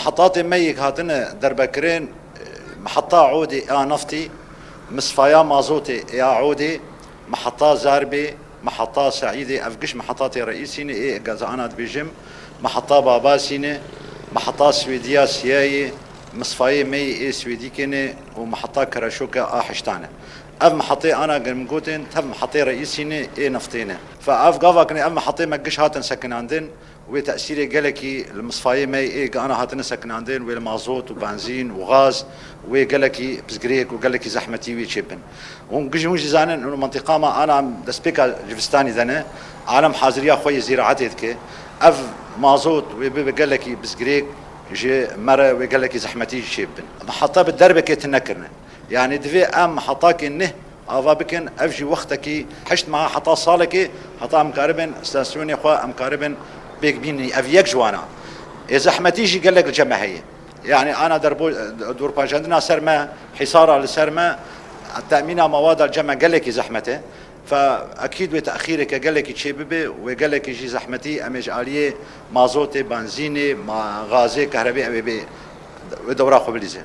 محطات ميك هاتنا دربكرين محطة عودي يا نفطي مصفايا مازوتي يا عودي محطة زاربي محطة سعيدة أفقش محطات رئيسية إيه جازانات بيجم محطة باباسينة محطة سويدية سياي مصفايا مي إيه سويدي كني ومحطة كراشوكا آحشتانة اف محطة انا قمقوتين تف محطة رئيسية ايه نفطينه فاف قافا كني اف محطة مقش هاتن سكن عندن وتأثيري قالكي المصفاية مي ايه انا هاتن سكن عندن والمازوت وبنزين وغاز وقالكي بزقريك وقالكي زحمتي ويتشبن ونقجي ونجي زانن انه منطقة ما انا دسبيكا جفستاني ذنه عالم حاضرية خوي زراعتي ذكي اف مازوت وقالكي بزقريك جي مرة وقالكي زحمتي شبن محطة بالدربة كي تنكرنا يعني دفي ام حطاك انه افا بكن افجي وقتك حشت معها حطا صالك حطا مقاربن استاسوني اخوا مقاربن بيك بيني افيك جوانا اذا حمتيجي قال لك الجماهير يعني انا دور باجندنا سرما حصاره لسرما تامين مواد الجمع قال لك زحمته فاكيد بتاخيرك قال لك تشيببي وقال لك يجي زحمتي امج اليه مازوتي بنزيني ما غازي كهربائي ودورا قبليزه